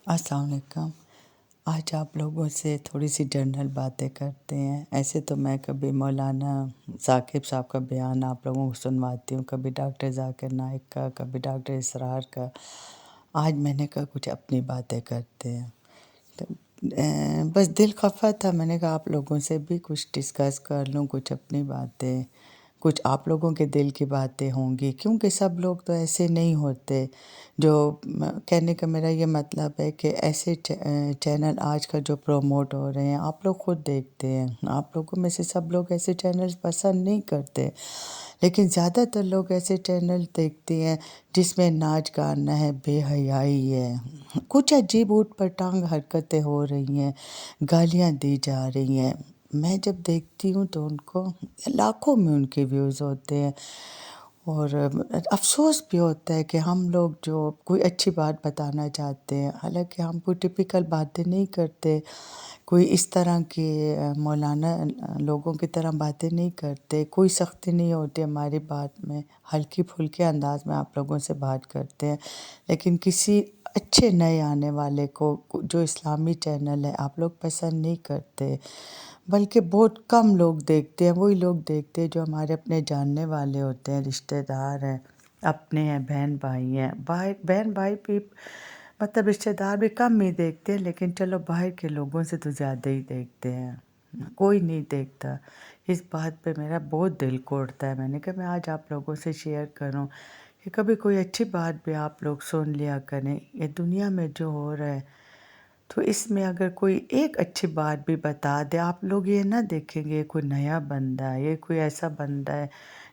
अस्सलाम वालेकुम। आज आप लोगों से थोड़ी सी जनरल बातें करते हैं। ऐसे तो मैं कभी मौलाना साकिब साहब का बयान आप लोगों को सुनवाती हूँ, कभी डॉक्टर ज़ाकिर नाइक का, कभी डॉक्टर इसरार का। आज मैंने कहा कुछ अपनी बातें करते हैं। तो बस दिल खफा था, मैंने कहा आप लोगों से भी कुछ डिस्कस कर लूँ, कुछ अपनी बातें, कुछ आप लोगों के दिल की बातें होंगी, क्योंकि सब लोग तो ऐसे नहीं होते। जो कहने का मेरा ये मतलब है कि ऐसे चैनल आजकल जो प्रमोट हो रहे हैं, आप लोग खुद देखते हैं, आप लोगों में से सब लोग ऐसे चैनल्स पसंद नहीं करते, लेकिन ज़्यादातर लोग ऐसे चैनल देखते हैं जिसमें नाच गाना है, बेहयाई है, कुछ अजीब ऊट पटांग हरकतें हो रही हैं, गालियाँ दी जा रही हैं। मैं जब देखती हूँ तो उनको लाखों में उनके व्यूज़ होते हैं, और अफ़सोस भी होता है कि हम लोग जो कोई अच्छी बात बताना चाहते हैं, हालांकि हम कोई टिपिकल बातें नहीं करते, कोई इस तरह के मौलाना लोगों की तरह बातें नहीं करते, कोई सख्ती नहीं होती हमारी बात में, हल्की फुल्के अंदाज में आप लोगों से बात करते हैं। लेकिन किसी अच्छे नए आने वाले को जो इस्लामी चैनल है आप लोग पसंद नहीं करते, बल्कि बहुत कम लोग देखते हैं। वही लोग देखते हैं जो हमारे अपने जानने वाले होते हैं, रिश्तेदार हैं, अपने हैं, बहन भाई हैं। बहन भाई भी मतलब रिश्तेदार भी कम ही देखते हैं, लेकिन चलो बाहर के लोगों से तो ज़्यादा ही देखते हैं, कोई नहीं देखता। इस बात पे मेरा बहुत दिल कोड़ता है। मैंने कहा मैं आज आप लोगों से शेयर करूं कि कभी कोई अच्छी बात भी आप लोग सुन लिया करें। ये दुनिया में जो हो रहा है, तो इसमें अगर कोई एक अच्छी बात भी बता दे, आप लोग ये ना देखेंगे कोई नया बंदा है, ये कोई ऐसा बंदा है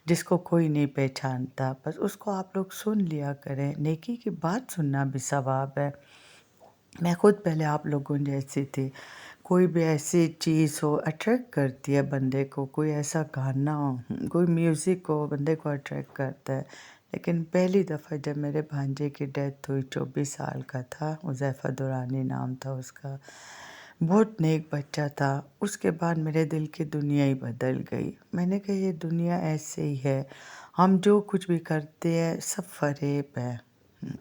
जिसको कोई नहीं पहचानता, बस उसको आप लोग सुन लिया करें। नेकी की बात सुनना भी सवाब है। मैं खुद पहले आप लोगों जैसी थी। कोई भी ऐसी चीज़ हो अट्रैक्ट करती है बंदे को, कोई ऐसा गाना हो, कोई म्यूज़िक हो, बंदे को अट्रैक्ट करता है। लेकिन पहली दफ़ा जब मेरे भांजे की डेथ हुई, 24 साल का था, हुज़ैफ़ा दुरानी नाम था उसका, बहुत नेक बच्चा था। उसके बाद मेरे दिल की दुनिया ही बदल गई। मैंने कहा ये दुनिया ऐसे ही है, हम जो कुछ भी करते हैं सब फ़रेब है,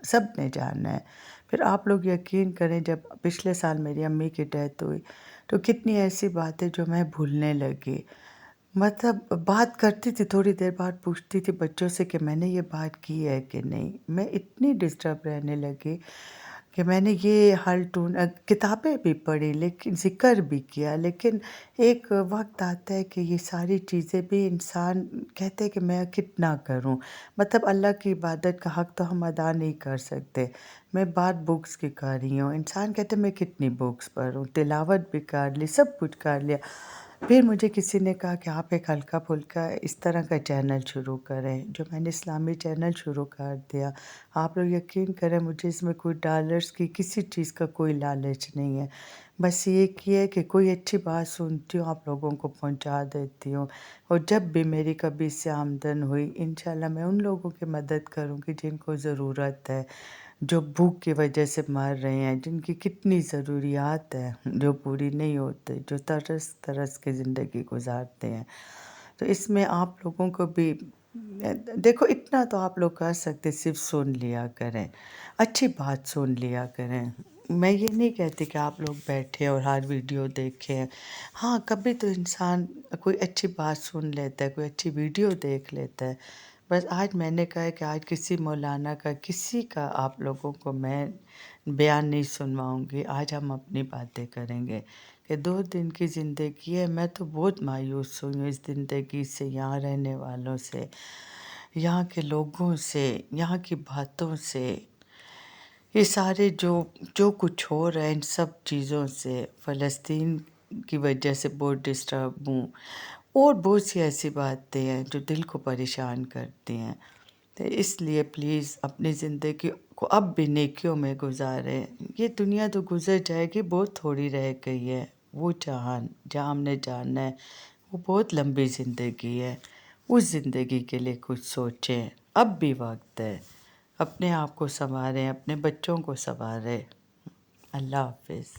सब ने जानना है। फिर आप लोग यकीन करें, जब पिछले साल मेरी अम्मी की डेथ हुई तो कितनी ऐसी बातें जो मैं भूलने लगी। मतलब बात करती थी, थोड़ी देर बाद पूछती थी बच्चों से कि मैंने ये बात की है कि नहीं। मैं इतनी डिस्टर्ब रहने लगी कि मैंने ये किताबें भी पढ़ी, लेकिन ज़िक्र भी किया, लेकिन एक वक्त आता है कि ये सारी चीज़ें भी इंसान कहते हैं कि मैं कितना करूं। मतलब अल्लाह की इबादत का हक़ तो हम अदा नहीं कर सकते। मैं बात बुक्स की कर रही हूँ, इंसान कहते मैं कितनी बुक्स पढूं, तिलावत भी कर ली, सब कुछ कर लिया। फिर मुझे किसी ने कहा कि आप एक हल्का-फुल्का इस तरह का चैनल शुरू करें, जो मैंने इस्लामी चैनल शुरू कर दिया। आप लोग यकीन करें, मुझे इसमें कोई डॉलर्स की किसी चीज़ का कोई लालच नहीं है। बस ये कि है कि कोई अच्छी बात सुनती हूँ, आप लोगों को पहुँचा देती हूँ, और जब भी मेरी कभी इससे आमदन हुई, इंशाल्लाह मैं उन लोगों की मदद करूँगी जिनको ज़रूरत है, जो भूख की वजह से मर रहे हैं, जिनकी कितनी ज़रूरियात है जो पूरी नहीं होते, जो तरस-तरस के ज़िंदगी गुज़ारते हैं। तो इसमें आप लोगों को भी देखो, इतना तो आप लोग कर सकते, सिर्फ़ सुन लिया करें, अच्छी बात सुन लिया करें। मैं ये नहीं कहती कि आप लोग बैठें और हर वीडियो देखें। हाँ, कभी तो इंसान कोई अच्छी बात सुन लेता है, कोई अच्छी वीडियो देख लेता है। बस आज मैंने कहा है कि आज किसी मौलाना का, किसी का आप लोगों को मैं बयान नहीं सुनवाऊँगी। आज हम अपनी बातें करेंगे कि 2 दिन की ज़िंदगी है। मैं तो बहुत मायूस हुई हूँ इस ज़िंदगी से, यहाँ रहने वालों से, यहाँ के लोगों से, यहाँ की बातों से। ये सारे जो जो कुछ हो रहा है इन सब चीज़ों से, फ़लस्तीन की वजह से बहुत डिस्टर्ब हूँ, और बहुत सी ऐसी बातें हैं जो दिल को परेशान करती हैं। तो इसलिए प्लीज़ अपनी ज़िंदगी को अब भी नेकियों में गुज़ारें। ये दुनिया तो गुज़र जाएगी, बहुत थोड़ी रह गई है। वो जहान जहाँ हमने जाना है, वो बहुत लंबी ज़िंदगी है। उस ज़िंदगी के लिए कुछ सोचें, अब भी वक्त है। अपने आप को सँवारें, अपने बच्चों को सँवारें। अल्लाह हाफ़िज़।